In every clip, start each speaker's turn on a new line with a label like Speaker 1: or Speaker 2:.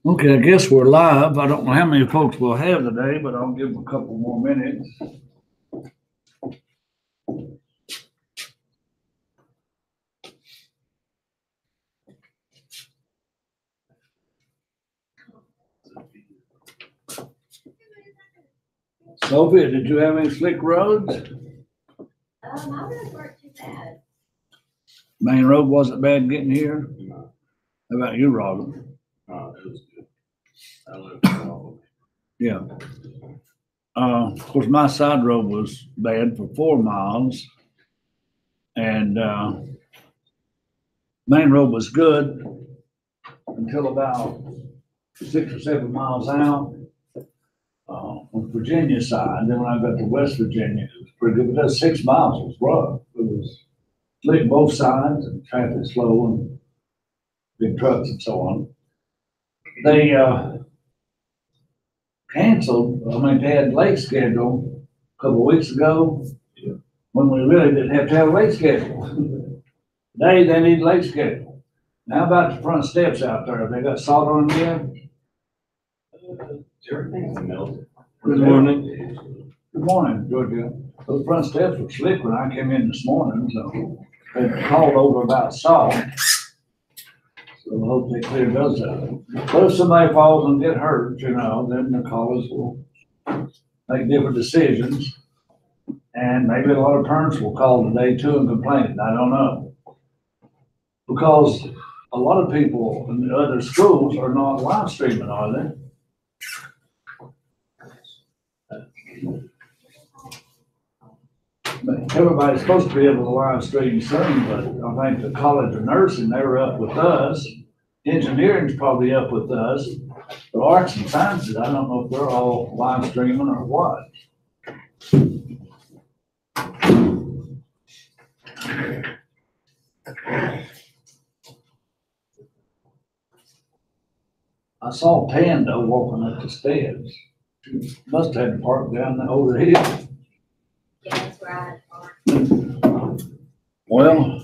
Speaker 1: Okay, I guess we're live. I don't know how many folks we'll have today, but I'll give them a couple more minutes. Sophia, did you have any slick roads?
Speaker 2: My roads weren't too bad.
Speaker 1: Main road wasn't bad getting here?
Speaker 3: No,
Speaker 1: How about you, Robert?
Speaker 3: it was good. I lived in Waltham.
Speaker 1: Yeah. Of course, my side road was bad for 4 miles. And main road was good until about 6 or 7 miles out on Virginia side. Then when I got to West Virginia, it was pretty good. But that 6 miles was rough. It was slick both sides and traffic slow and big trucks and so on. They canceled, they had late schedule a couple of weeks ago when we really didn't have to have a late schedule. Today, they need late schedule. Now about the front steps out there, they got salt on them yet?
Speaker 3: Everything's melted.
Speaker 1: Good morning. Good morning, Georgia. Those front steps were slick when I came in this morning, so they called over about salt. So I hope they clear those up. But if somebody falls and get hurt, then the callers will make different decisions. And maybe a lot of parents will call today too and complain. I don't know. Because a lot of people in the other schools are not live streaming, are they? Everybody's supposed to be able to live stream soon, but I think the College of Nursing, they're up with us. Engineering's probably up with us. The Arts and Sciences, I don't know if they're all live streaming or what. I saw Pando walking up the stairs. Must have had parked down over here.
Speaker 2: Yeah, that's where I had parked.
Speaker 1: Well,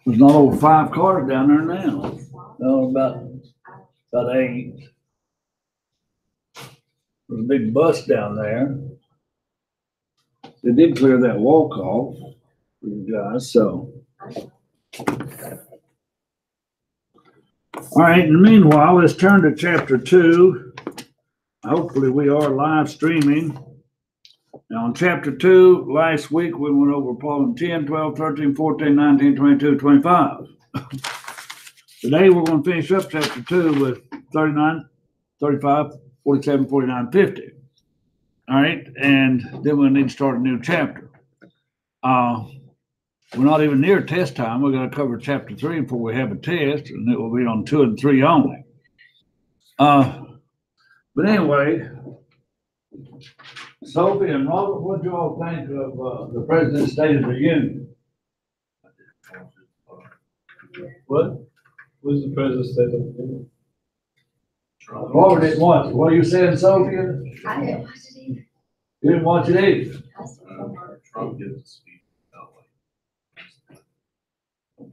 Speaker 1: there's not over 5 cars down there now. No, about 8. There's a big bus down there. They did clear that walk off for you guys, so. All right, in the meanwhile, let's turn to chapter 2. Hopefully we are live streaming. Now in chapter 2, last week we went over problem 10, 12, 13, 14, 19, 22, 25. Today we're going to finish up chapter 2 with 39, 35, 47, 49, 50. All right, and then we'll need to start a new chapter. We're not even near test time. We're going to cover chapter 3 before we have a test, and it will be on 2 and 3 only. But anyway, Sophie and Robert, what do you all think of the President's State of the Union? What?
Speaker 4: Who's the President's State of the Union?
Speaker 1: Robert didn't watch it. What are you saying, Sophia?
Speaker 2: I didn't watch it either.
Speaker 1: You didn't watch it either?
Speaker 2: I still
Speaker 3: Trump gets to speak that way.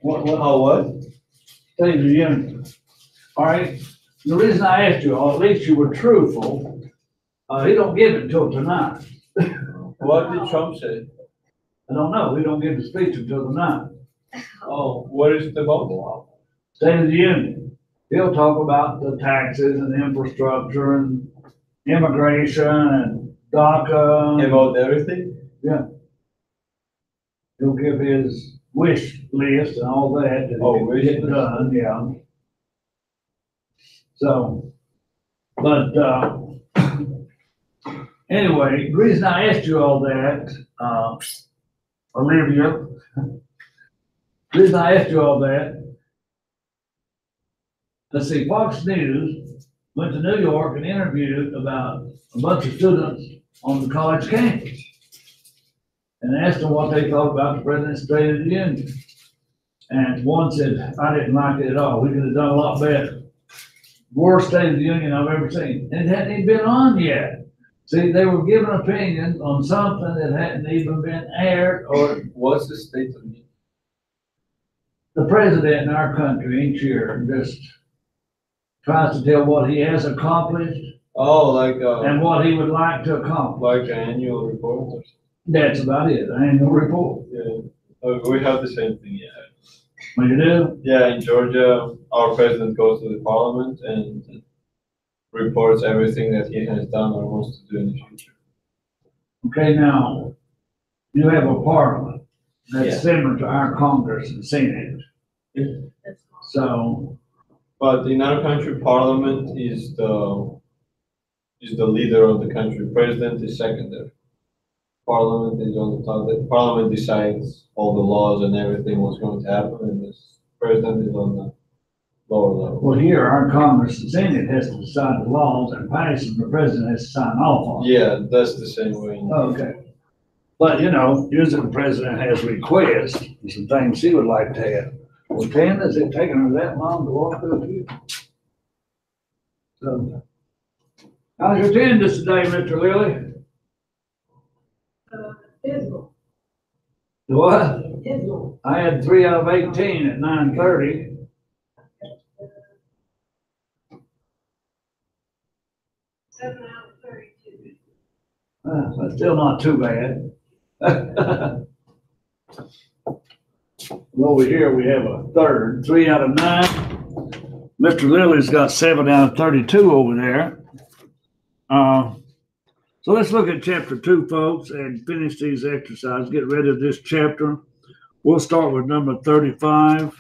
Speaker 1: What? State of the Union. All right. The reason I asked you, or at least you were truthful, he don't give it until tonight.
Speaker 4: What did Trump say?
Speaker 1: I don't know. We don't give the speech until tonight.
Speaker 4: Oh, what is it about?
Speaker 1: State of the Union. He'll talk about the taxes and infrastructure and immigration and DACA.
Speaker 4: About everything?
Speaker 1: Yeah. He'll give his wish list and all that.
Speaker 4: Wish
Speaker 1: Get
Speaker 4: list.
Speaker 1: done, yeah. So, but anyway, the reason I asked you all that, Olivia, the reason I asked you all that, let's see, Fox News went to New York and interviewed about a bunch of students on the college campus. And asked them what they thought about the President's State of the Union. And one said, I didn't like it at all. We could have done a lot better. Worst State of the Union I've ever seen. It hadn't even been on yet. See, they were giving opinions on something that hadn't even been aired, or
Speaker 4: What's the state of the?
Speaker 1: the president in our country each year just tries to tell what he has accomplished
Speaker 4: Oh, like
Speaker 1: and what he would like to accomplish.
Speaker 4: an annual report or something?
Speaker 1: That's about it, annual report.
Speaker 4: Yeah, we have the same thing, yeah.
Speaker 1: What you do?
Speaker 4: Yeah, in Georgia, our president goes to the parliament and reports everything that he has done or wants to do in the future.
Speaker 1: Okay, now, you have a parliament
Speaker 4: Yeah.
Speaker 1: that's similar to our Congress and Senate.
Speaker 2: That's
Speaker 1: So,
Speaker 4: But in our country, parliament is the leader of the country. President is secondary. Parliament is on the top. The parliament decides all the laws and everything what's going to happen, and the president is on the lower level.
Speaker 1: well, here, our Congress and Senate has to decide the laws and pass them, the president has to sign off on it.
Speaker 4: Yeah, that's the same way.
Speaker 1: Okay. But, you know, usually the president has requests, and some things he would like to have. Well, Tan, is it taking her that long to walk through here? So, how's your attendance today, Mr. Lilly?
Speaker 2: Dismal,
Speaker 1: What?
Speaker 2: dismal.
Speaker 1: I had 3 out of 18 at 9:30.
Speaker 2: 7 out of 32.
Speaker 1: That's still not too bad. Over here, we have a third, 3 out of 9. Mr. Lilly's got 7 out of 32 over there. So let's look at chapter 2, folks, and finish these exercises. Get rid of this chapter. We'll start with number 35.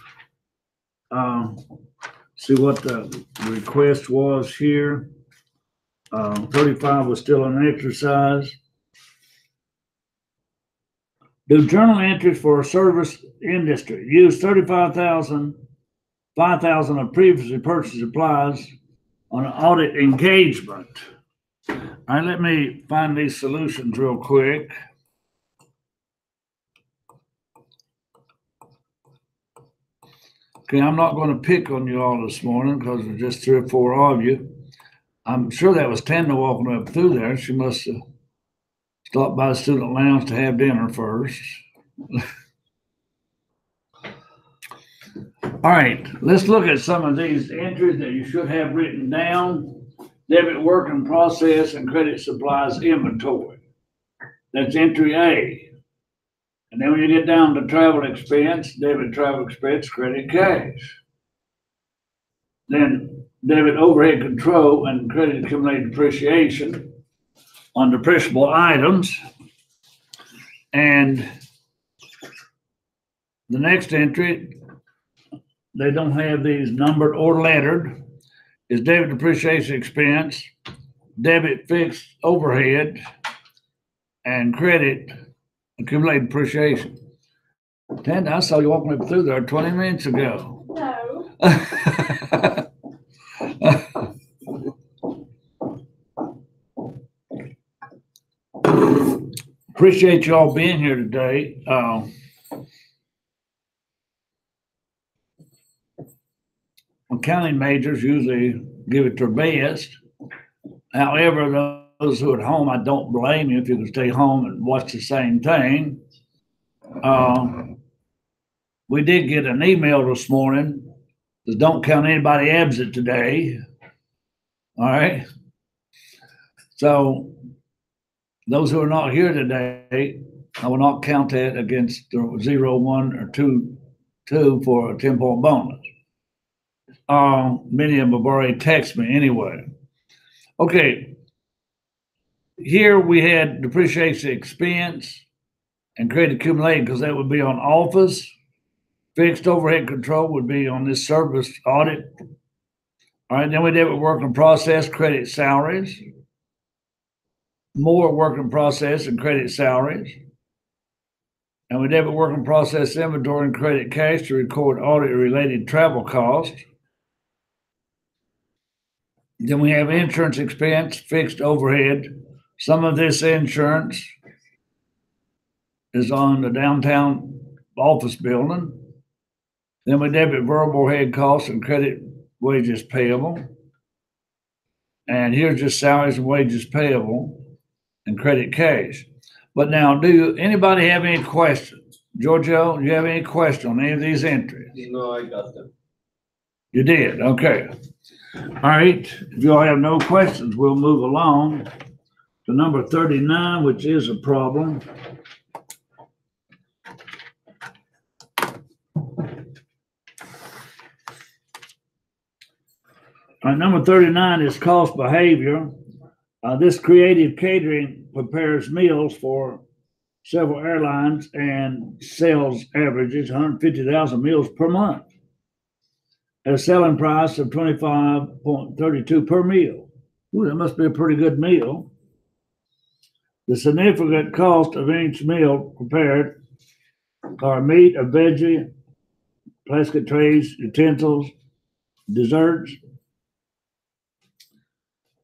Speaker 1: See what the request was here. 35 was still an exercise. Do journal entries for a service industry. Use 35,000, 5,000 of previously purchased supplies on an audit engagement. All right, let me find these solutions real quick. Okay, I'm not going to pick on you all this morning because there's just 3 or 4 of you. I'm sure that was Tanda walking up through there. She must have stopped by the student lounge to have dinner first. All right, let's look at some of these entries that you should have written down. Debit work in process and credit supplies inventory. That's entry A. And then when you get down to travel expense, debit travel expense, credit cash. Then debit overhead control and credit accumulated depreciation on depreciable items. And the next entry, they don't have these numbered or lettered, is debit depreciation expense, debit fixed overhead, and credit accumulated depreciation. Tanda, I saw you walking up through there 20 minutes ago.
Speaker 2: No.
Speaker 1: Appreciate you all being here today. Accounting majors usually give it their best. However, those who are at home, I don't blame you if you can stay home and watch the same thing. We did get an email this morning that don't count anybody absent today. All right. So those who are not here today, I will not count that against the 0, 1, or 2 for a 10-point bonus. Many of them have already texted me anyway. Okay. Here we had depreciation expense and credit accumulated because that would be on office. Fixed overhead control would be on this service audit. All right, then we did work in process, credit salaries. More work in process and credit salaries. And we did work in process inventory and credit cash to record audit related travel costs. Then we have insurance expense, fixed overhead. Some of this insurance is on the downtown office building. Then we debit variable head costs and credit wages payable. And here's just salaries and wages payable and credit cash. But now, do anybody have any questions? Giorgio, do you have any question on any of these entries?
Speaker 4: No, I got them.
Speaker 1: You did, okay. All right, if you all have no questions, we'll move along to number 39, which is a problem. All right, number 39 is cost behavior. This creative catering prepares meals for several airlines and sells averages 150,000 meals per month at a selling price of $25.32 per meal. Ooh, that must be a pretty good meal. The significant cost of each meal prepared are meat, a veggie, plastic trays, utensils, desserts.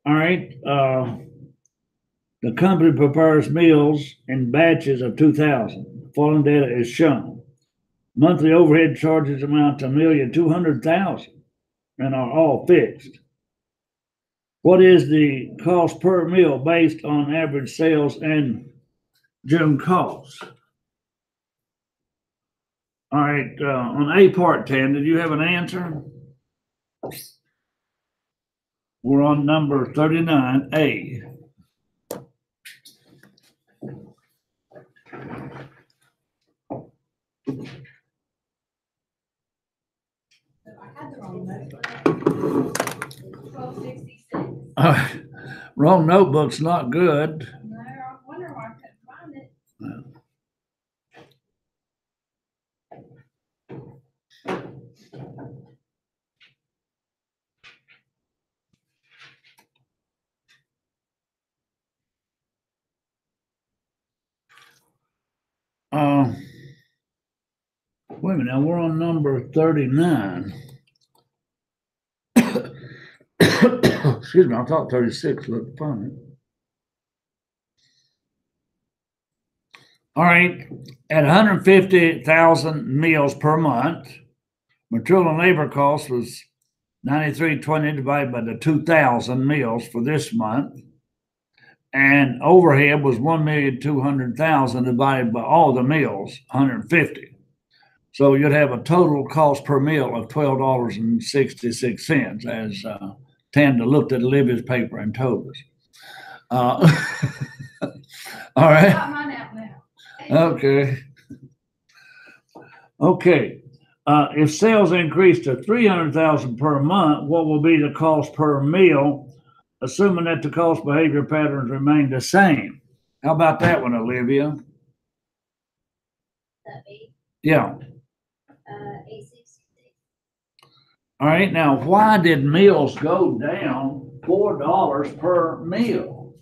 Speaker 1: All right, the company prepares meals in batches of 2,000. Following data is shown. Monthly overhead charges amount to $1,200,000 and are all fixed. What is the cost per meal based on average sales and June costs? All right, on A part 10, did you have an answer? We're on number 39A.
Speaker 2: I had the wrong notebook. 1266.
Speaker 1: Wrong notebook's not good.
Speaker 2: No, I wonder why I couldn't find it.
Speaker 1: Wait a minute, now we're on number 39. Excuse me, I thought 36 looked funny. All right, at 150,000 meals per month, material and labor cost was $93.20 divided by the 2,000 meals for this month. And overhead was $1,200,000 divided by all the meals, 150. So you'd have a total cost per meal of $12.66, as Tanda looked at Olivia's paper and told us. All right.
Speaker 2: Got mine out now.
Speaker 1: Okay. Okay. If sales increase to 300,000 per month, what will be the cost per meal, assuming that the cost behavior patterns remain the same? How about that one, Olivia?
Speaker 2: That be,
Speaker 1: Yeah.
Speaker 2: 866.
Speaker 1: All right. Now, why did meals go down $4 per meal?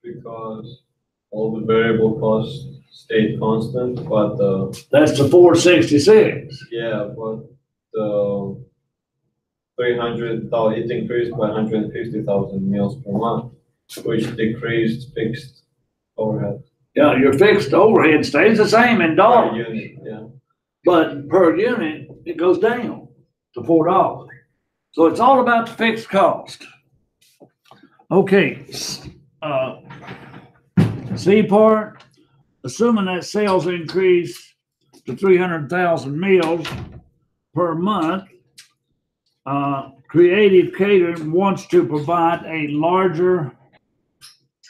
Speaker 4: Because all the variable costs stayed constant, but
Speaker 1: That's the 466.
Speaker 4: yeah, but the 300,000, it increased by 150,000 meals per month, which decreased fixed overhead.
Speaker 1: Yeah, your fixed overhead stays the same in
Speaker 4: Per
Speaker 1: dollars,
Speaker 4: unit, yeah.
Speaker 1: but per unit, it goes down to $4. So it's all about the fixed cost. Okay, C part, assuming that sales increase to 300,000 meals per month, Creative Catering wants to provide a larger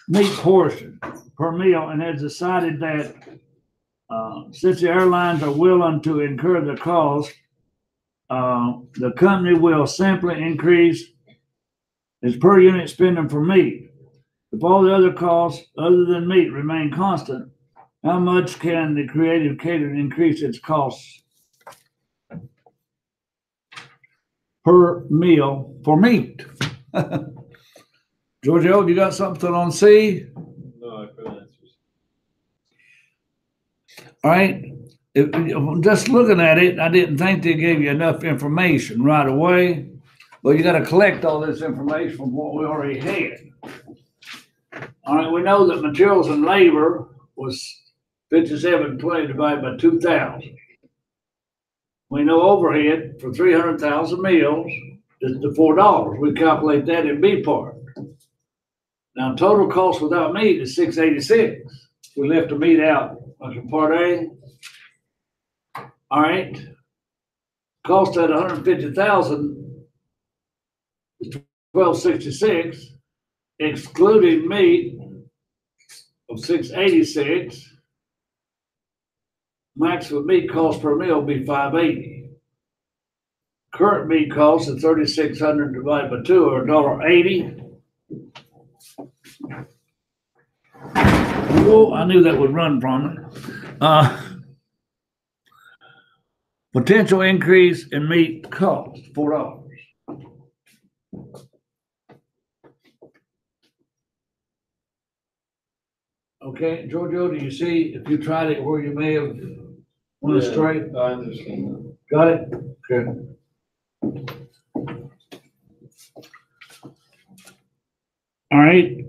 Speaker 1: meat portion per meal and has decided that since the airlines are willing to incur the cost, the company will simply increase its per unit spending for meat. If all the other costs other than meat remain constant, how much can the Creative Catering increase its costs per meal for meat? Giorgio, you got something on C?
Speaker 4: No, I couldn't answer.
Speaker 1: All right. Just looking at it, I didn't think they gave you enough information right away. Well, you gotta collect all this information from what we already had. All right, we know that materials and labor was 5720 divided by 2,000. We know overhead for 300,000 meals is the $4. We calculate that in B part. Now, total cost without meat is 686. We left the meat out, like in part A. All right. Cost at 150,000 is 1266, excluding meat of 686. Maximum meat cost per meal will be 580. Current meat cost is 3,600 divided by 2, or $1.80. Oh, I knew that would run from it. Potential increase in meat cost, $4. Okay, Giorgio, do you see if you tried it where you may have went
Speaker 4: Yeah,
Speaker 1: astray?
Speaker 4: I understand.
Speaker 1: Got it? Okay. All right.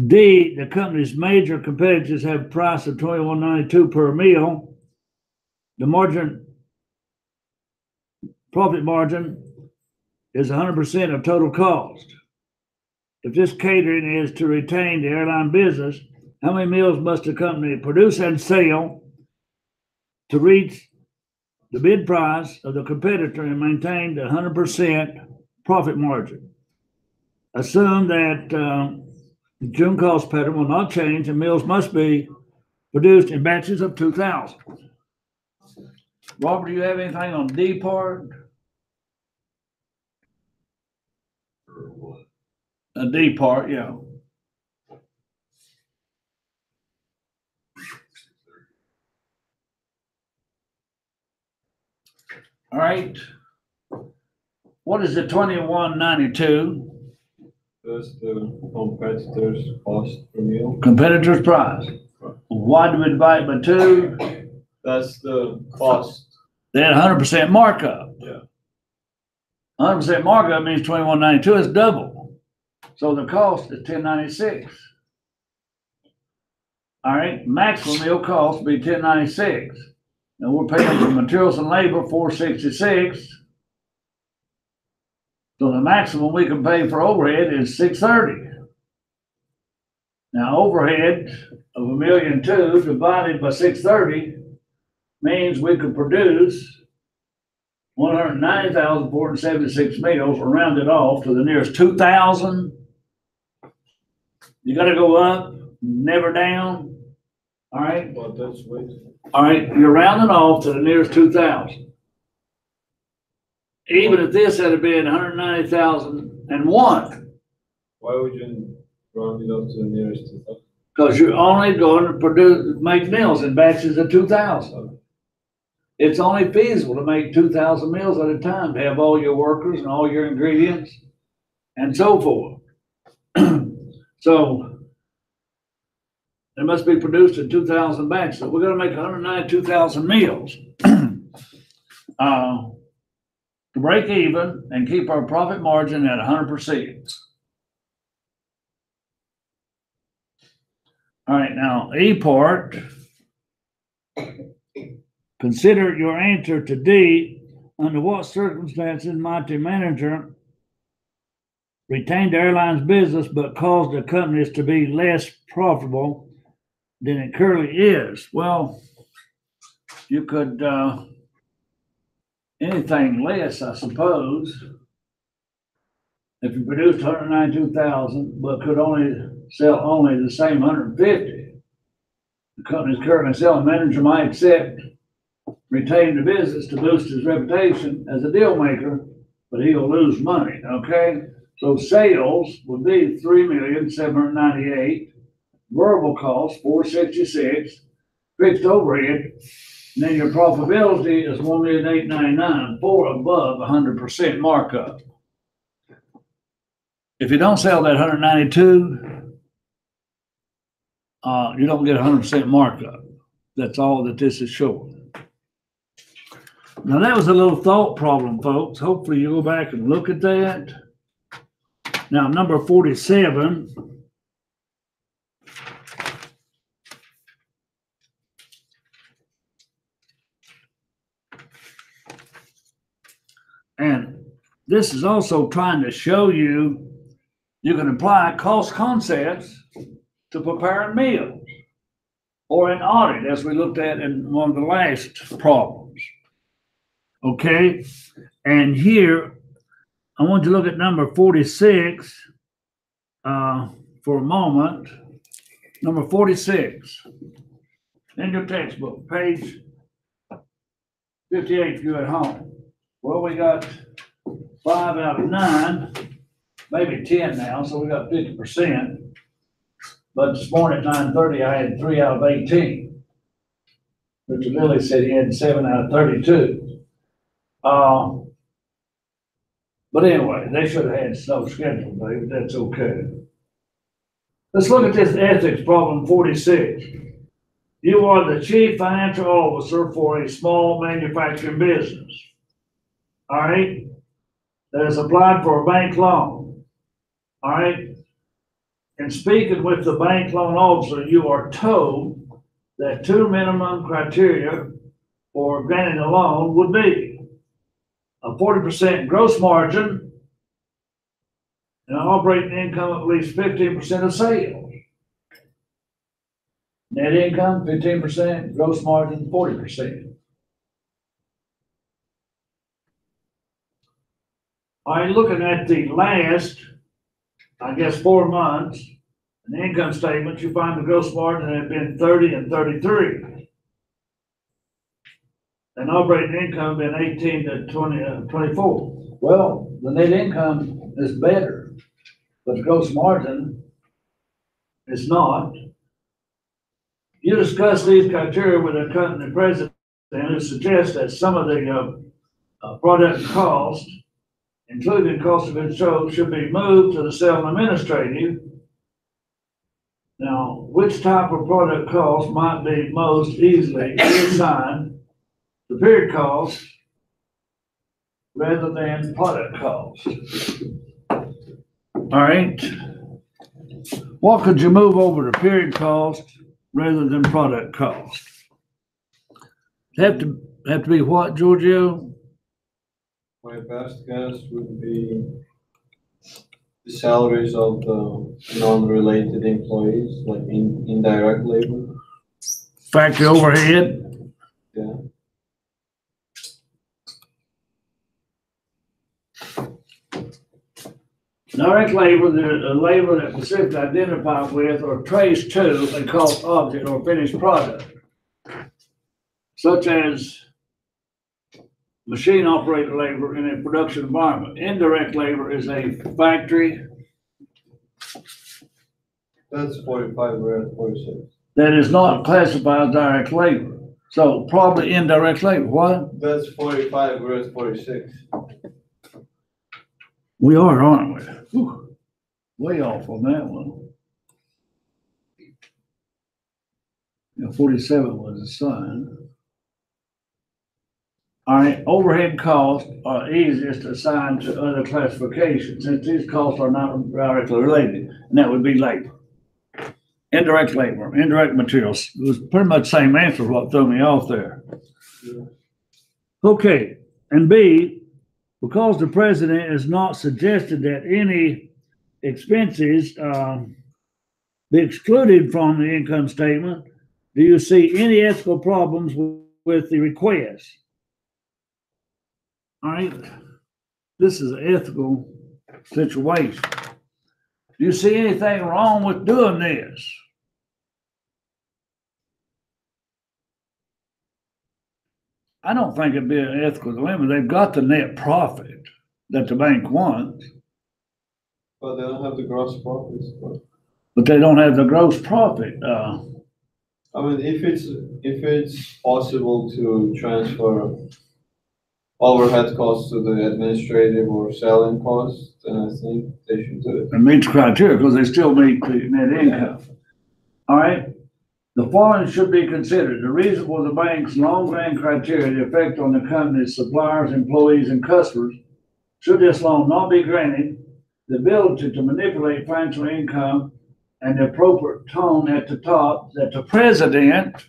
Speaker 1: D, the company's major competitors have a price of $21.92 per meal. The profit margin is 100% of total cost. If this catering is to retain the airline business, how many meals must the company produce and sell to reach the bid price of the competitor and maintain the 100% profit margin? Assume that the June cost pattern will not change and meals must be produced in batches of 2,000. Robert, do you have anything on D part?
Speaker 3: Or what?
Speaker 1: A D part, yeah. All right. What is the 2192?
Speaker 4: That's the competitor's cost per meal.
Speaker 1: Competitor's price. Why do we divide it by 2?
Speaker 4: That's the cost.
Speaker 1: They had 100% markup.
Speaker 4: Yeah.
Speaker 1: 100% markup means 2192 is double. So the cost is 1096. All right, maximum meal cost will be 1096. And we're paying for materials and labor 466. So the maximum we can pay for overhead is 630. Now overhead of $1.2 million divided by 630 means we could produce 190,476 meals, or round it off to the nearest 2,000. You gotta go up, never down. All right.
Speaker 4: Well, that's way.
Speaker 1: All right, you're rounding off to the nearest 2,000. Even if this had been 190,001,
Speaker 4: Why would you round it up to the nearest 2,000?
Speaker 1: because you're only going to make meals in batches of 2,000. It's only feasible to make 2,000 meals at a time, to have all your workers and all your ingredients and so forth. So it must be produced in 2,000 batches. So we're going to make 192,000 meals to break even and keep our profit margin at 100%. All right, now E part. Consider your answer to D. Under what circumstances might the manager retain the airline's business but cause the companies to be less profitable than it currently is? Well, you could anything less, I suppose. If you produced 192,000 but could only sell only the same 150, the company's currently selling, manager might accept retaining the business to boost his reputation as a deal maker, but he'll lose money. Okay, so sales would be 3,798,000, variable cost 466, fixed overhead, and then your profitability is 1,899,000, for above 100% markup. If you don't sell that 192, you don't get 100% markup. That's all that this is showing. Now, that was a little thought problem, folks. Hopefully you go back and look at that. Now, number 47. And this is also trying to show you can apply cost concepts to preparing meals or an audit, as we looked at in one of the last problems. Okay, and here I want you to look at number 46 for a moment. Number 46 in your textbook, page 58 if you're at home. Well, we got 5 out of 9, maybe 10 now, so we got 50%. But this morning at 9:30, I had 3 out of 18. Mr. Lilly said he had 7 out of 32. But anyway, they should have had snow scheduled, but that's okay. Let's look at this ethics problem 46. You are the chief financial officer for a small manufacturing business. All right? That has applied for a bank loan. All right? In speaking with the bank loan officer, you are told that 2 minimum criteria for granting a loan would be a 40% gross margin and an operating income of at least 15% of sales. Net income, 15%, gross margin, 40%. All right, looking at the last, I guess, 4 months, in the income statement, you find the gross margin had been 30 and 33. And operating income been 18 to 24. Well, the net income is better, but the gross margin is not. You discuss these criteria with the company president who suggests that some of the product costs, including cost of goods sold, should be moved to the sales administrative. Now, which type of product cost might be most easily assigned to period cost rather than product cost? All right. What could you move over to period cost rather than product cost? Have to be what, Giorgio?
Speaker 4: My best guess would be the salaries of the non-related employees, like indirect labor.
Speaker 1: Factory overhead?
Speaker 4: Yeah.
Speaker 1: Direct labor, the labor that specifically identified with or traced to a cost object or finished product, such as machine operator labor in a production environment. Indirect labor is a factory.
Speaker 4: That's 45, we're at 46.
Speaker 1: That is not classified as direct labor. So probably indirect labor. What?
Speaker 4: That's 45, we're at 46.
Speaker 1: We are, aren't we? Whew. Way off on that one. Yeah, 47 was assigned. All right, overhead costs are easiest to assign to other classifications since these costs are not directly related, and that would be labor. Indirect labor, indirect materials. It was pretty much the same answer what threw me off there.
Speaker 4: Yeah.
Speaker 1: Okay, and B, because the president has not suggested that any expenses be excluded from the income statement, do you see any ethical problems with the request? All right, this is an ethical situation. Do you see anything wrong with doing this? I don't think it'd be an ethical dilemma. They've got the net profit that the bank wants.
Speaker 4: But they don't have the gross profits.
Speaker 1: But they don't have the gross profit.
Speaker 4: I mean, if it's possible to transfer overhead costs to the administrative or selling costs, then I think they should do it.
Speaker 1: It meets criteria because they still meet the net income. All right. The following should be considered. The reason for the bank's long grand criteria, the effect on the company's suppliers, employees, and customers. Should this loan not be granted, the ability to manipulate financial income and the appropriate tone at the top that the president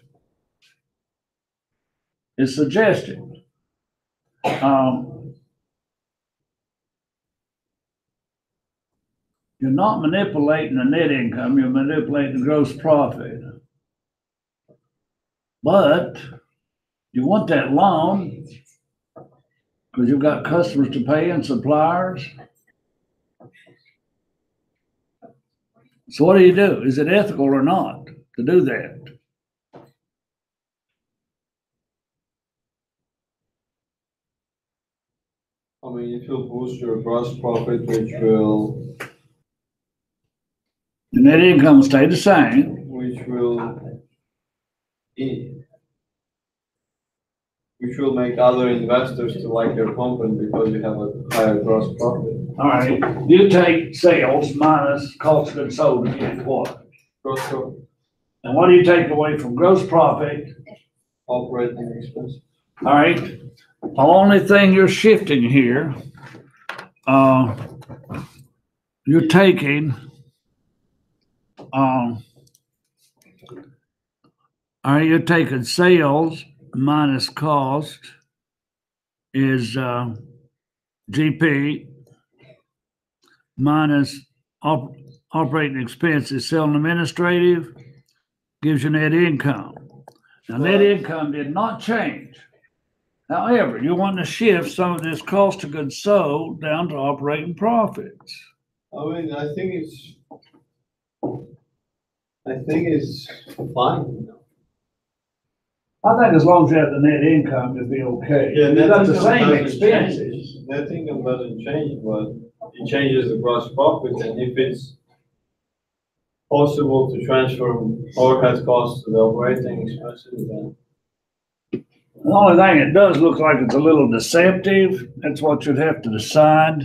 Speaker 1: is suggesting. You're not manipulating the net income, you're manipulating the gross profit. But you want that loan because you've got customers to pay and suppliers. So what do? Is it ethical or not to do that?
Speaker 4: I mean, it will boost your gross profit, which will
Speaker 1: The net income stay the same.
Speaker 4: Which will make other investors to like your company because you have a higher gross profit.
Speaker 1: All right, you take sales minus cost of goods sold to get what?
Speaker 4: Gross profit,
Speaker 1: And what do you take away from gross profit?
Speaker 4: operating expense.
Speaker 1: All right, the only thing you're shifting here, you're taking, all right, you're taking sales minus cost is GP minus operating expenses, selling administrative, gives you net income. Now, net income did not change. However, you want to shift some of this cost of goods sold down to operating profits.
Speaker 4: I mean, I think it's fine.
Speaker 1: I think as long as you have the net income, you'll be okay.
Speaker 4: Yeah,
Speaker 1: You've got
Speaker 4: net
Speaker 1: the
Speaker 4: income
Speaker 1: same
Speaker 4: doesn't
Speaker 1: expenses.
Speaker 4: change. Net income doesn't change, but it changes the gross profit, and if it's possible to transfer overhead costs to the operating expenses, then.
Speaker 1: The only thing it does look like it's a little deceptive. That's what you'd have to decide.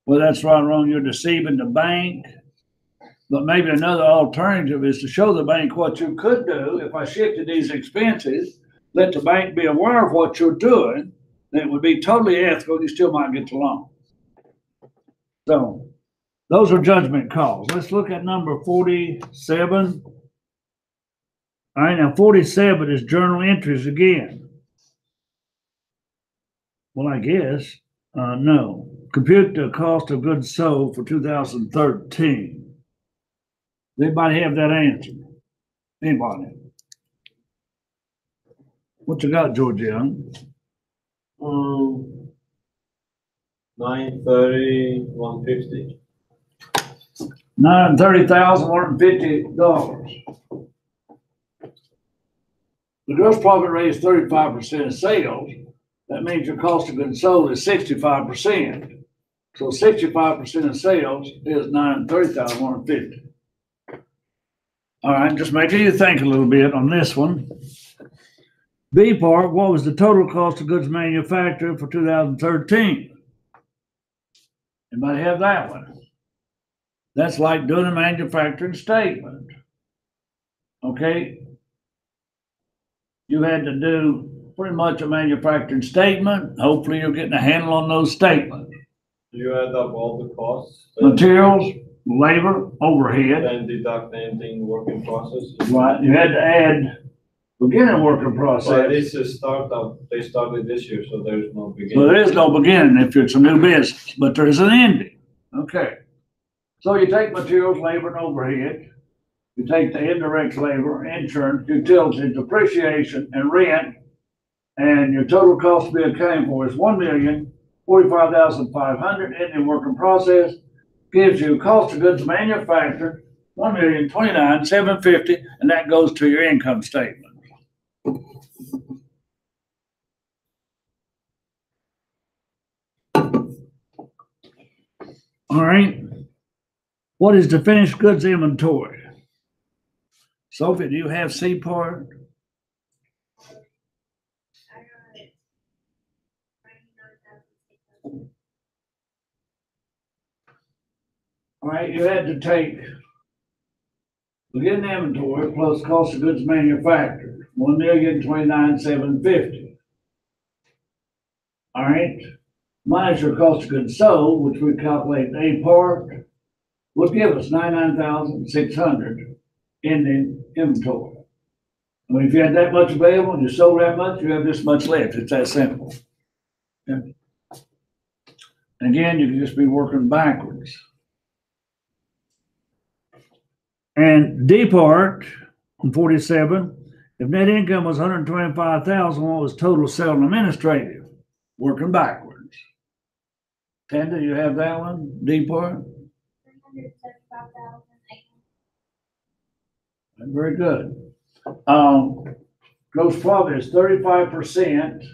Speaker 1: Whether that's right or wrong, you're deceiving the bank. But maybe another alternative is to show the bank what you could do if I shifted these expenses, let the bank be aware of what you're doing, then it would be totally ethical, you still might get the loan. So those are judgment calls. Let's look at number 47. All right, now 47 is journal entries again. Well, I guess, no. Compute the cost of goods sold for 2013. Anybody have that answer? Anybody? What you got, George Young?
Speaker 4: 930, 150.
Speaker 1: $930,150. The gross profit rate is 35% of sales. That means your cost of goods sold is 65%. So 65% of sales is $930,150. All right, just making you think a little bit on this one. B part, what was the total cost of goods manufactured for 2013? Anybody have that one? That's like doing a manufacturing statement. Okay? You had to do pretty much a manufacturing statement. Hopefully you're getting a handle on those statements.
Speaker 4: You add up all the costs.
Speaker 1: Materials, labor, overhead.
Speaker 4: Then deduct anything work in process.
Speaker 1: Right, you had to add beginning worker process.
Speaker 4: But this is startup, they started this year, so there's no beginning.
Speaker 1: So there is no beginning if it's a new business, but there is an ending. Okay. So you take materials, labor, and overhead. You take the indirect labor, insurance, utilities, depreciation, and rent, and your total cost to be accounted for is $1,045,500. Ending work in process gives you cost of goods manufactured, $1,029,750, and that goes to your income statement. All right. What is the finished goods inventory? Sophie, do you have C part? All right, you had to take We get an inventory plus cost of goods manufactured, 1,029,750. All right, minus your cost of goods sold, which we calculate A part, will give us 99,600 in the inventory. I mean, if you had that much available and you sold that much, you have this much left. It's that simple. Okay. And again, you can just be working backwards. And D part, on 47, if net income was 125,000, what was total sale and administrative? Working backwards. Tanda, you have that one, D part?
Speaker 2: 375,800.
Speaker 1: Very good. Gross profit is 35%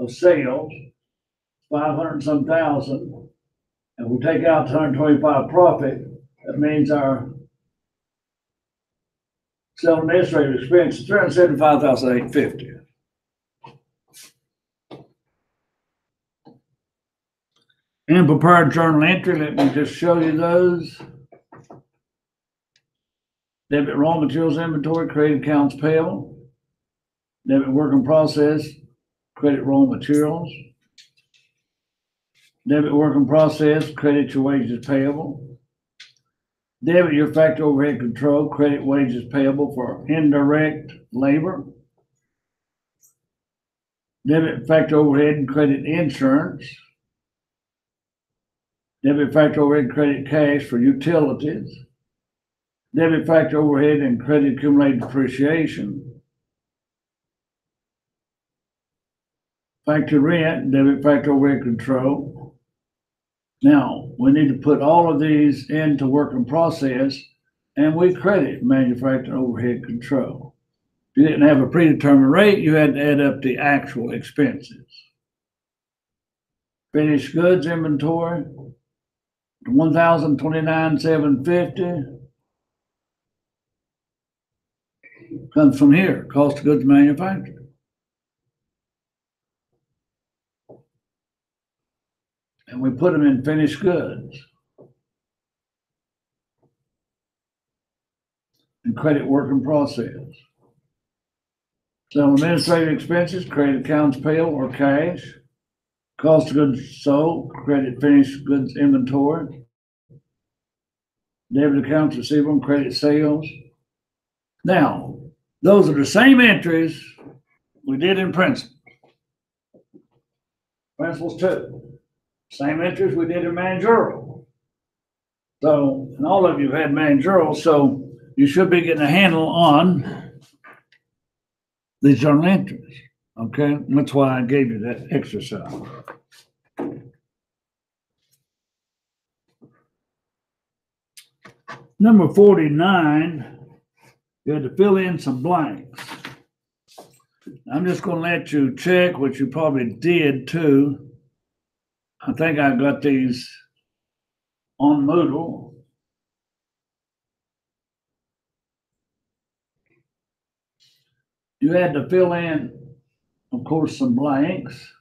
Speaker 1: of sales, 500 and some thousand. And we take out the 125 profit, that means our sales and administrative expense is 375,850. And prepared journal entry, let me just show you those. Debit raw materials inventory, credit accounts payable. Debit work in process, credit raw materials. Debit work in process, credit your wages payable. Debit your factory overhead control, credit wages payable for indirect labor. Debit factory overhead and credit insurance. Debit factory overhead and credit cash for utilities. Debit factory overhead and credit accumulated depreciation. Factory rent, debit factory overhead control. Now, we need to put all of these into work in process, and we credit manufacturing overhead control. If you didn't have a predetermined rate, you had to add up the actual expenses. Finished goods inventory, 1,029,750. Comes from here, cost of goods manufactured. And we put them in finished goods. And credit work in process. So administrative expenses, credit accounts payable or cash. Cost of goods sold, credit finished goods inventory. Debit accounts receivable, credit sales. Now, those are the same entries we did in principal. Principles 2. Same entries we did in managerial. So, and all of you have had managerial, so you should be getting a handle on these journal entries. Okay, and that's why I gave you that exercise. Number 49, you had to fill in some blanks. I'm just going to let you check, which you probably did too. I think I got these on Moodle. You had to fill in, of course, some blanks.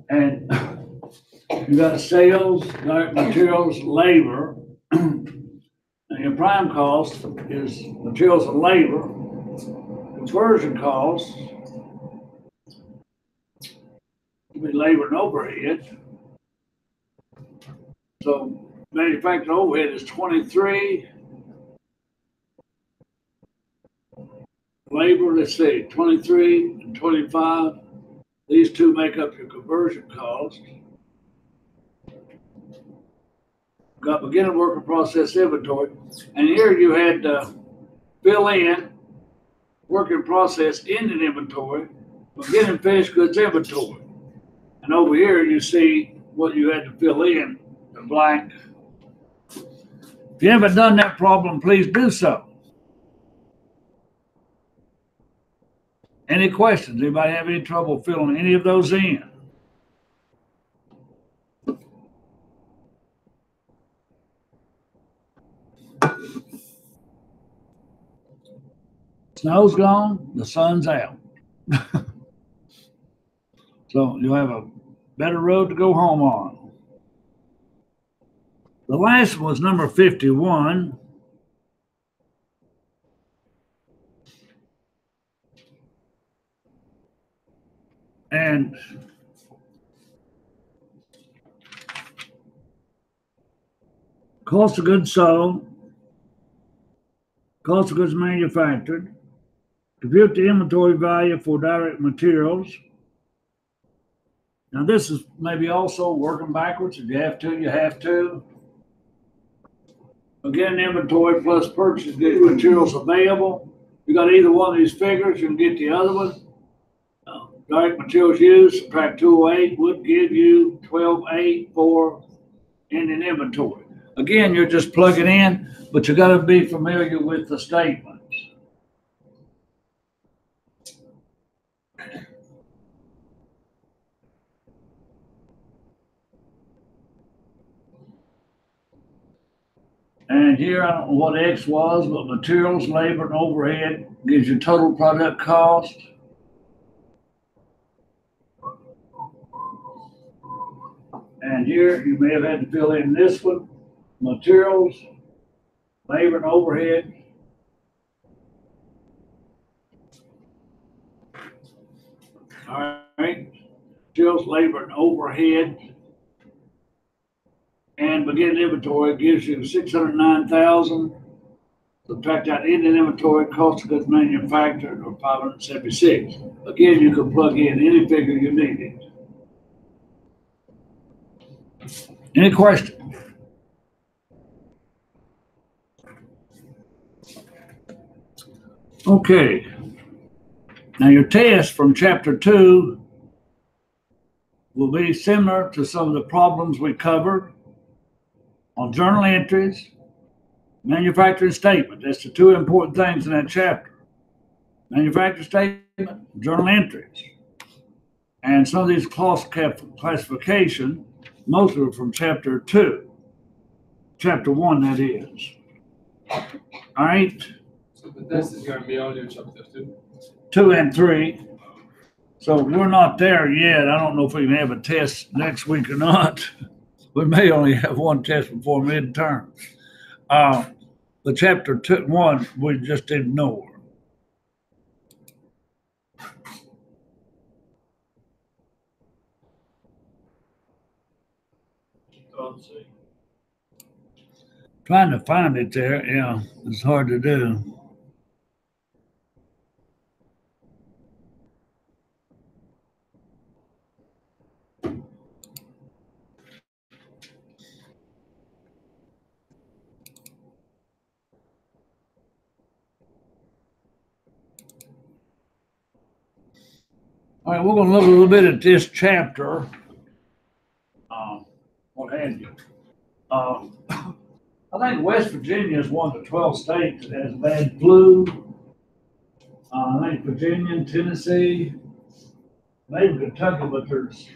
Speaker 1: And you got sales, direct materials, labor. And your prime cost is materials and labor. Conversion costs will be labor and overhead. So manufacturing overhead is 23. Labor, let's see, 23 and 25. These two make up your conversion cost. Got beginning work in process inventory. And here you had to fill in work in process ending inventory, beginning finished goods inventory. And over here you see what you had to fill in, the blank. If you haven't done that problem, please do so. Any questions? Anybody have any trouble filling any of those in? Snow's gone, the sun's out. So you'll have a better road to go home on. The last one was number 51. And cost of goods sold, cost of goods manufactured, compute the inventory value for direct materials. Now, this is maybe also working backwards. If you have to, you have to. Again, inventory plus purchase goods materials available. You got either one of these figures, you can get the other one. Direct materials used, subtract 208 would give you 12,8 for ending inventory. Again, you're just plugging in, but you got to be familiar with the statements. And here, I don't know what X was, but materials, labor, and overhead gives you total product cost. And here, you may have had to fill in this one, materials, labor, and overhead. All right, materials, labor, and overhead. And begin inventory gives you 609,000. Subtract out ending inventory, cost of goods manufactured, or 576. Again, you can plug in any figure you needed. Any questions? Okay. Now your test from chapter 2 will be similar to some of the problems we covered on journal entries, manufacturing statement. That's the two important things in that chapter. Manufacturing statement, journal entries. And some of these classification, most of it from chapter 2. Chapter 1, that is. All right?
Speaker 5: So the test is gonna be only in chapter 2.
Speaker 1: 2 and 3. So we're not there yet. I don't know if we can have a test next week or not. We may only have one test before midterm. But chapter 1, we just ignore. Trying to find it there, yeah, it's hard to do. All right, we're going to look a little bit at this chapter. What have you? I think West Virginia is one of the 12 states that has bad flu. I think Virginia and Tennessee, maybe Kentucky, but there's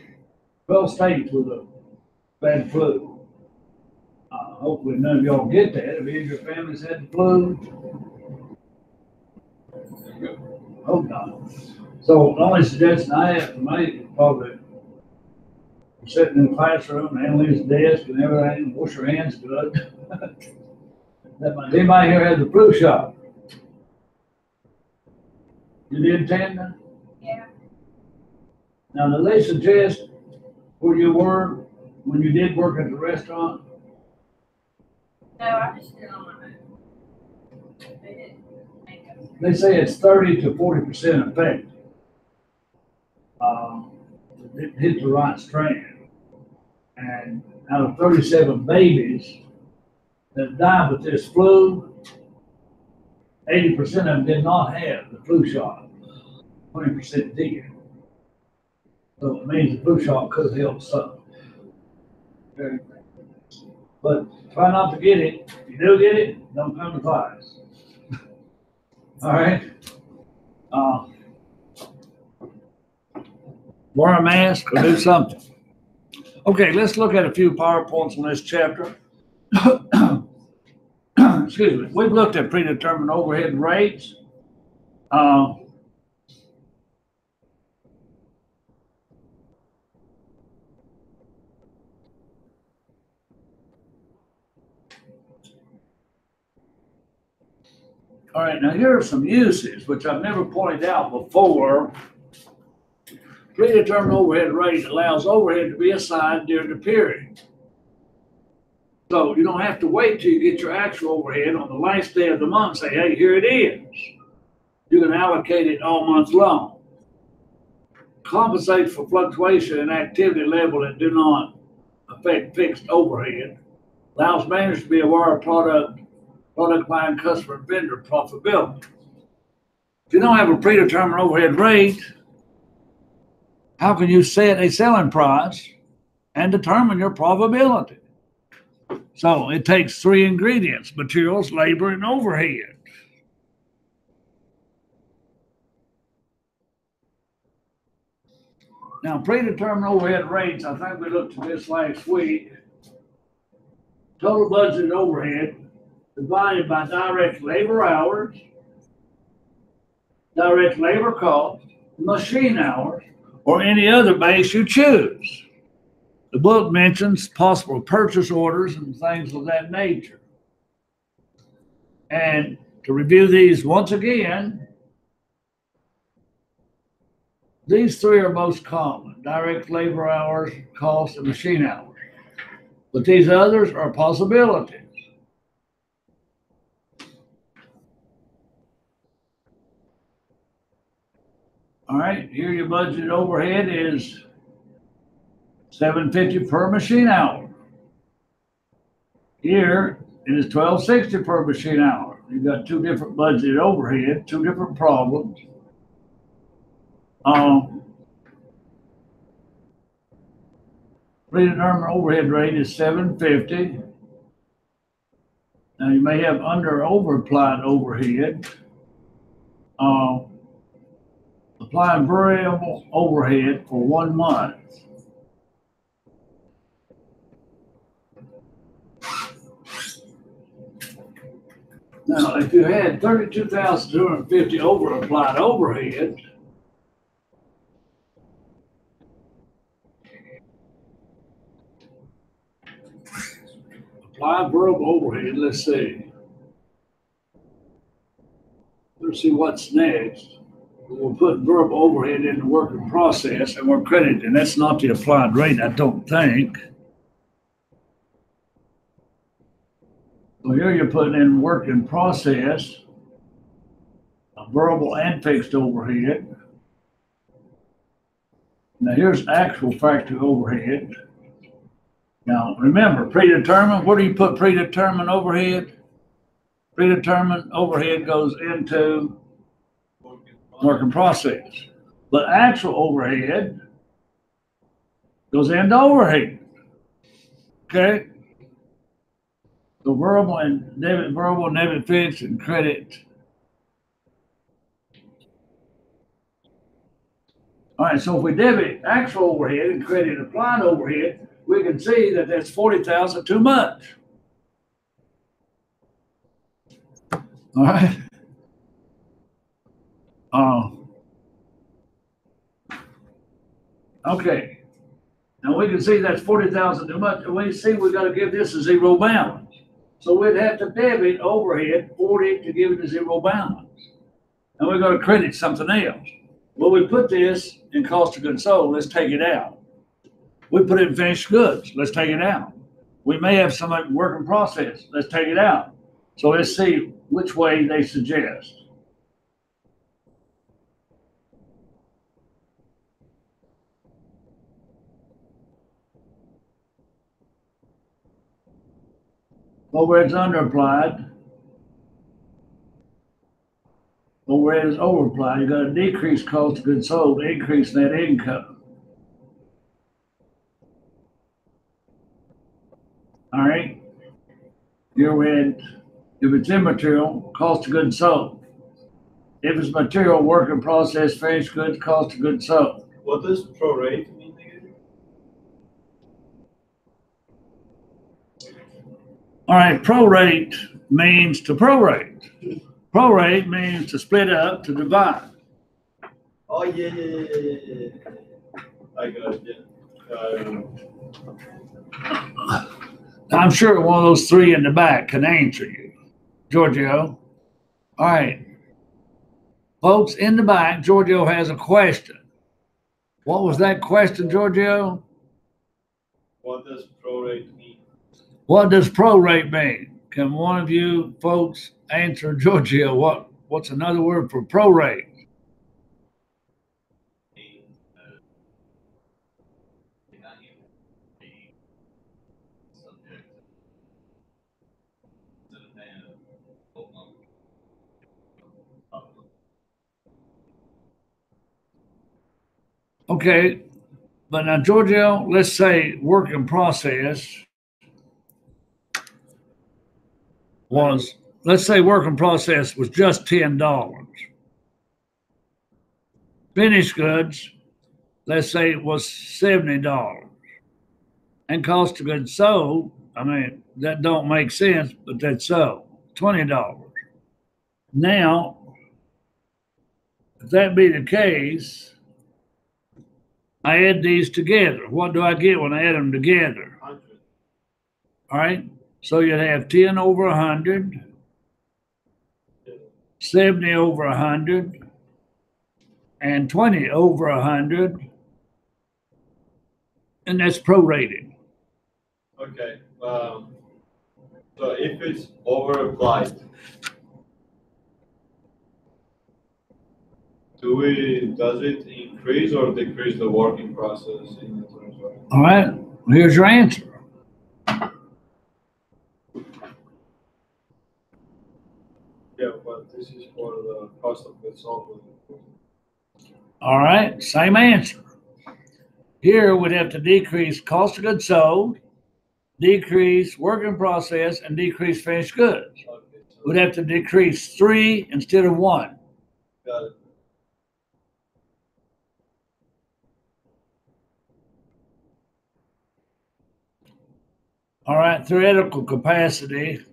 Speaker 1: 12 states with a bad flu. Hopefully none of y'all get that. Have any of your families had the flu? Hope not. So the only suggestion I have to make is probably sitting in the classroom, hand leaves the desk and everything, wash your hands good. Anybody here had the flu shot? You did, Tanda?
Speaker 2: Yeah.
Speaker 1: Now, do they suggest where you were when you did work at the restaurant?
Speaker 2: No, I just did it on my own. They didn't make us.
Speaker 1: They say it's 30 to 40% effective. It hit the right strand. And out of 37 babies that died with this flu, 80% of them did not have the flu shot. 20% did. So it means the flu shot could help some. But try not to get it. If you do get it, don't come to class. All right? Wear a mask or do something. Okay, let's look at a few PowerPoints on this chapter. Excuse me. We've looked at predetermined overhead rates. All right, now here are some uses, which I've never pointed out before. Predetermined overhead rate allows overhead to be assigned during the period. So you don't have to wait till you get your actual overhead on the last day of the month, say, hey, here it is. You can allocate it all month long. Compensates for fluctuation in activity level that do not affect fixed overhead. Allows managers to be aware of product line, customer, and vendor profitability. If you don't have a predetermined overhead rate, how can you set a selling price and determine your profitability? So it takes three ingredients: materials, labor, and overhead. Now, predetermined overhead rates, I think we looked at this last week. Total budgeted overhead divided by direct labor hours, direct labor cost, machine hours, or any other base you choose. The book mentions possible purchase orders and things of that nature. And to review these once again, these three are most common: direct labor hours, cost, and machine hours. But these others are possibilities. All right, here your budgeted overhead is $7.50 per machine hour. Here it is $12.60 per machine hour. You've got two different budgeted overhead, two different problems. Predetermined overhead rate is $7.50. Now you may have under or over applied overhead. Applying variable overhead for 1 month. Now, if you had 32,250 over applied overhead, apply variable overhead, let's see. Let's see what's next. We'll put variable overhead in the work in process and we're crediting. That's not the applied rate, I don't think. So here you're putting in work in process, a variable and fixed overhead. Now here's actual factory overhead. Now remember, predetermined, where do you put predetermined overhead? Predetermined overhead goes into work in process. But actual overhead goes into overhead. Okay? So variable and debit fixed, and credit. All right, so if we debit actual overhead and credit applied overhead, we can see that that's 40,000 too much. All right. Okay. Now we can see that's 40,000 too much, and we see we got to give this a zero balance. So we'd have to debit overhead 40 to give it a zero balance. And we're going to credit something else. Well, we put this in cost of goods sold, let's take it out. We put it in finished goods, let's take it out. We may have some work in process, let's take it out. So let's see which way they suggest. Overhead is underapplied. Overhead is overapplied. You got a decreased cost of goods sold, increase net income. All right. Here we had, if it's immaterial, cost of goods sold. If it's material, work in process, finished goods, cost of goods sold.
Speaker 4: What does prorate mean again?
Speaker 1: All right, prorate means to prorate. Prorate means to split up, to divide.
Speaker 4: Oh, yeah. I got it,
Speaker 1: I'm sure one of those three in the back can answer you. Giorgio? All right. Folks, in the back, Giorgio has a question. What was that question, Giorgio?
Speaker 4: What does prorate mean?
Speaker 1: What does prorate mean? Can one of you folks answer Giorgio? What's another word for prorate?
Speaker 3: Subject to the man of
Speaker 1: Okay, but now Giorgio, let's say working process was, let's say working process was just $10. Finished goods, let's say it was $70. And cost of goods sold, I mean, that don't make sense, but that's so, $20. Now, if that be the case, I add these together. What do I get when I add them together?
Speaker 4: 100.
Speaker 1: All right. So you'd have 10 over 100, 70 over 100, and 20 over 100. And that's prorated.
Speaker 4: Okay. So if it's over applied, does it increase or decrease the working process in the terms of?
Speaker 1: All right. Here's your answer.
Speaker 4: Yeah, but this is for the cost of goods sold.
Speaker 1: All right. Same answer. Here we'd have to decrease cost of goods sold, decrease working process, and decrease finished goods.
Speaker 4: Okay, so
Speaker 1: We'd have to decrease 3 instead of 1.
Speaker 4: got it.
Speaker 1: All right, theoretical capacity.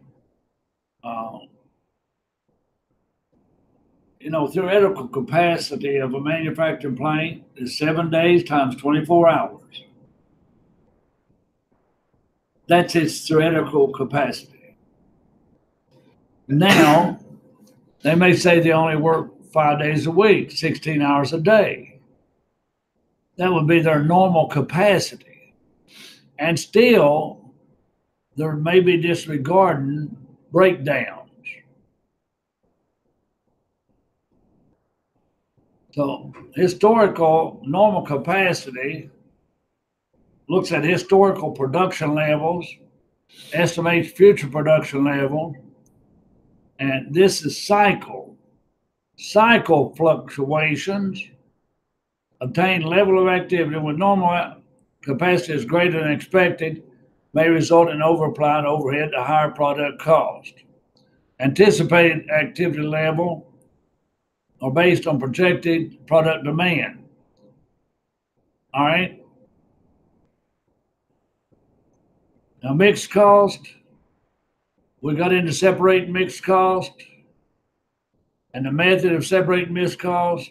Speaker 1: Theoretical capacity of a manufacturing plant is 7 days times 24 hours. That's its theoretical capacity. Now, they may say they only work 5 days a week, 16 hours a day. That would be their normal capacity. And still, there may be disregarding breakdowns. So historical normal capacity looks at historical production levels, estimates future production level, and this is cycle. Cycle fluctuations obtain level of activity when normal capacity is greater than expected may result in overapplied overhead to higher product cost. Anticipated activity level are based on projected product demand. All right. Now, mixed cost, we got into separating mixed cost and the method of separating mixed cost.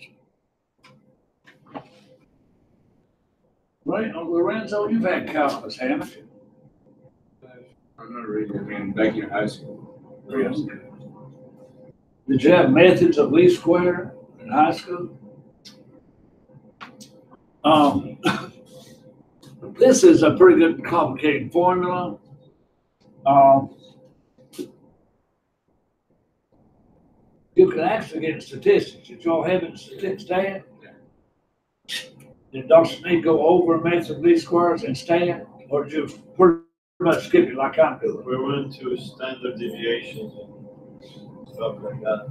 Speaker 1: Right, Lorenzo, you've had calculus, haven't you?
Speaker 5: I'm not really, back in high school.
Speaker 1: Yes. Did you have methods of least square in high school? This is a pretty good complicated formula. You can actually get statistics. Did y'all have it in statistics, Dan?
Speaker 5: Yeah.
Speaker 1: Did Dr. Sneed go over methods of least squares and stand, or did you pretty much skip it like I'm doing?
Speaker 4: We went to standard deviations and stuff like that.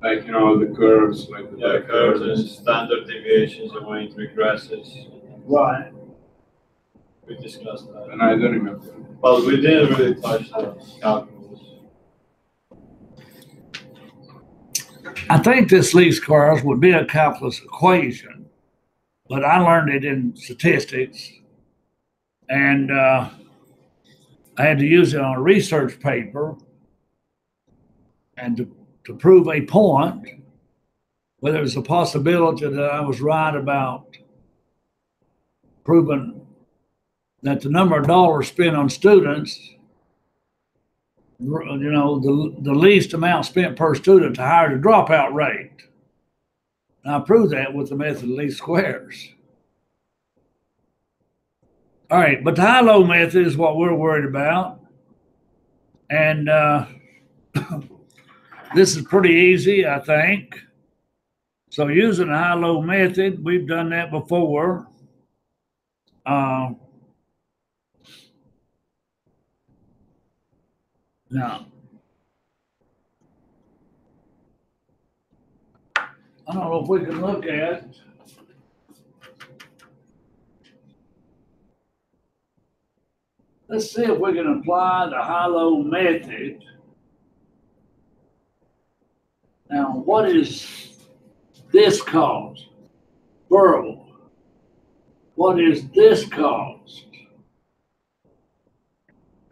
Speaker 5: Like, the curves, like the
Speaker 4: Yeah,
Speaker 5: back
Speaker 4: curves and standard deviations and when it regresses.
Speaker 1: Right.
Speaker 4: We discussed that.
Speaker 5: And I don't remember.
Speaker 4: But we didn't really touch the calculus.
Speaker 1: I think this least squares would be a calculus equation, but I learned it in statistics, and I had to use it on a research paper, and to prove a point, whether there's a possibility that I was right about proving that the number of dollars spent on students you know, the least amount spent per student to higher the dropout rate. And I prove that with the method of least squares. All right, but the high-low method is what we're worried about. And this is pretty easy, I think. So using the high-low method, we've done that before. Now, I don't know if we can look at. Let's see if we can apply the high-low method. Now, what is this cost? Burl. What is this cost?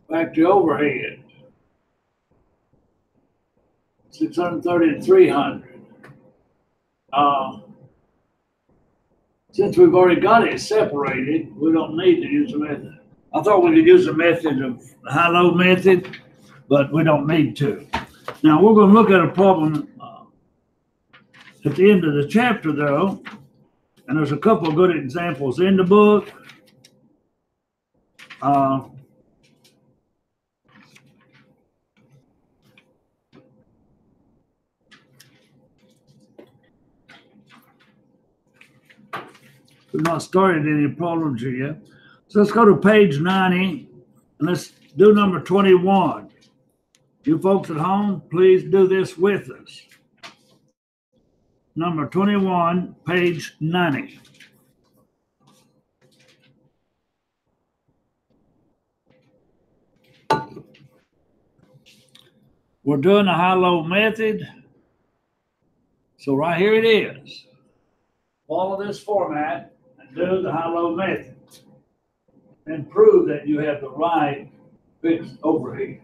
Speaker 1: Factory overhead. 630 and 300. Since we've already got it separated, we don't need to use a method. I thought we could use a method of the high-low method, but we don't need to. Now we're going to look at a problem at the end of the chapter, though, and there's a couple of good examples in the book. We've not started any problems here yet. So let's go to page 90 and let's do number 21. You folks at home, please do this with us. Number 21, page 90. We're doing the high-low method. So right here it is. Follow this format and do the high-low method. And prove that you have the right fixed overhead.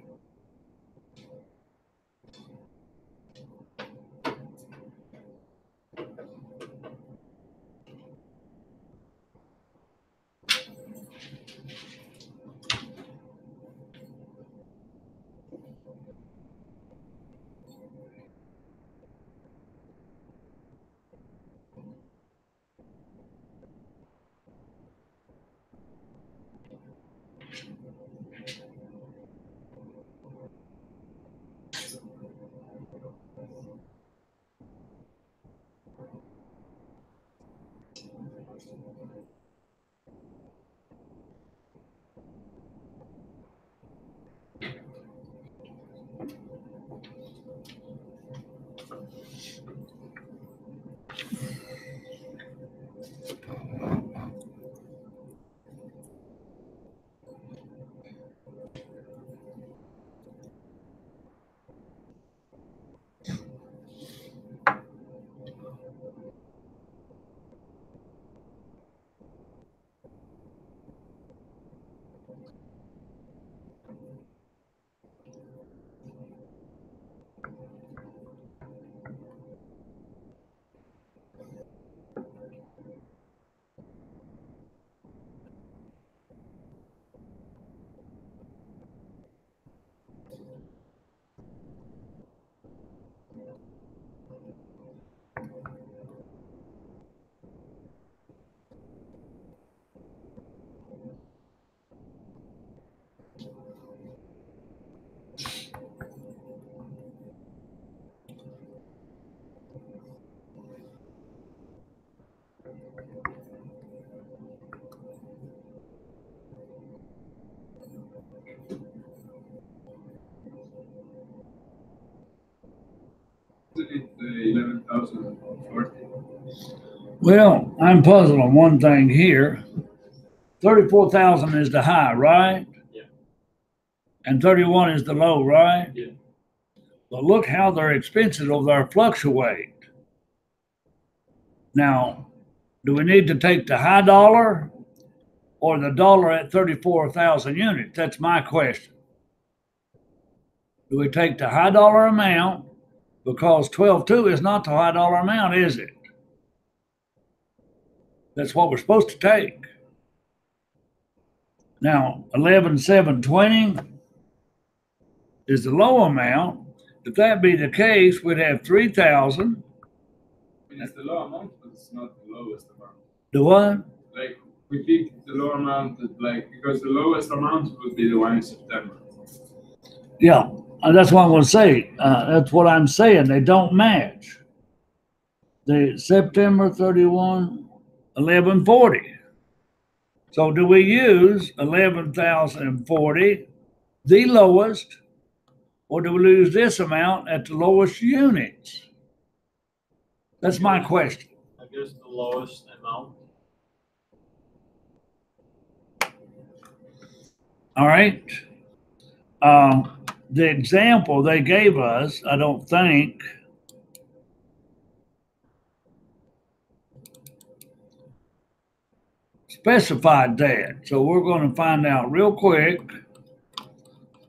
Speaker 5: The 11,040.
Speaker 1: Well, I'm puzzled on one thing here. 34,000 is the high, right?
Speaker 4: Yeah.
Speaker 1: And 31 is the low, right?
Speaker 4: Yeah.
Speaker 1: But look how their expenses over there fluctuate. Now, do we need to take the high dollar or the dollar at 34,000 units? That's my question. Do we take the high dollar amount? Because 12.2 is not the high dollar amount, is it? That's what we're supposed to take. Now, 11,720, is the low amount. If that be the case, we'd have 3,000.
Speaker 5: It's the low amount, but it's not the lowest amount.
Speaker 1: The what?
Speaker 5: Like, we picked the low amount, because the lowest amount would be the one in September.
Speaker 1: Yeah, that's what I'm gonna say. That's what I'm saying. They don't match. The September 31, 1140. So do we use 11,040, the lowest, or do we lose this amount at the lowest units? That's my question.
Speaker 4: I guess the lowest amount.
Speaker 1: All right. The example they gave us, I don't think specified that. So we're going to find out real quick.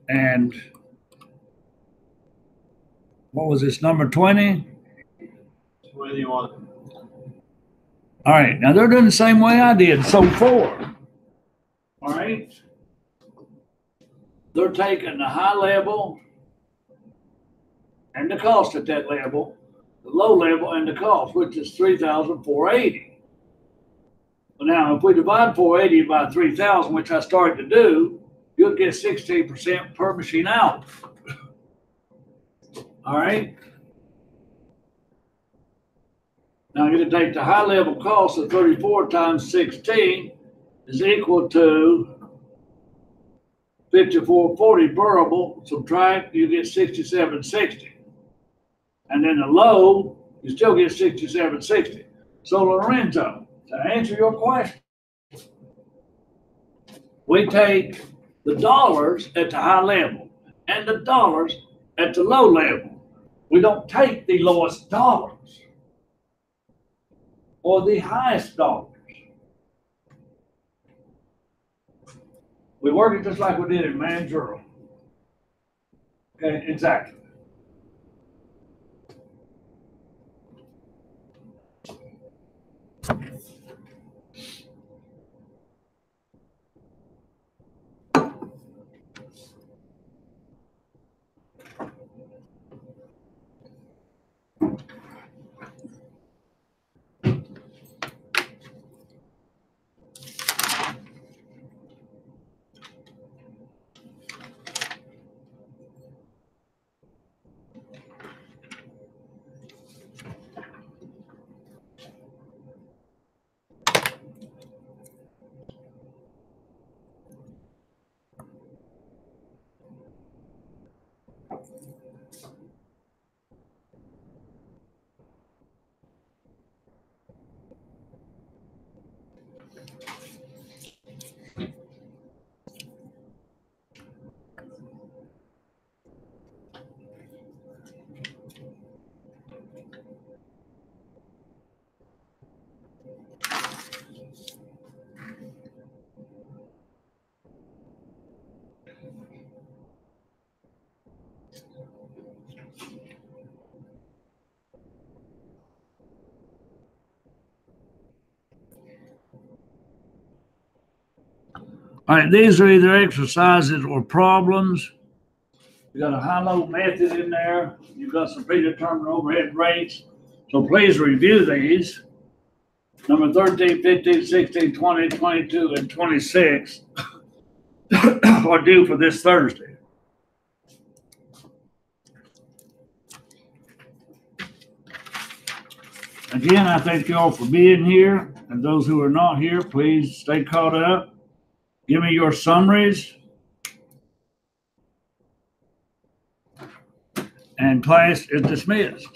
Speaker 1: And what was this, number 20?
Speaker 4: 21.
Speaker 1: All right. Now they're doing the same way I did. So 4. All right. They're taking the high level and the cost at that level, the low level and the cost, which is 3,480. Now, if we divide 480 by 3,000, which I started to do, you'll get 16% per machine hour. All right. Now I'm going to take the high level cost of 34 times 16 is equal to 5440 variable, subtract, you get 6760. And then the low, you still get 6760. So Lorenzo, to answer your question, we take the dollars at the high level and the dollars at the low level. We don't take the lowest dollars or the highest dollars. We work it just like we did in managerial. Okay, exactly. All right, these are either exercises or problems. You got a high-low method in there. You've got some predetermined overhead rates. So please review these. Number 13, 15, 16, 20, 22, and 26 are due for this Thursday. Again, I thank you all for being here. And those who are not here, please stay caught up. Give me your summaries. And class is dismissed.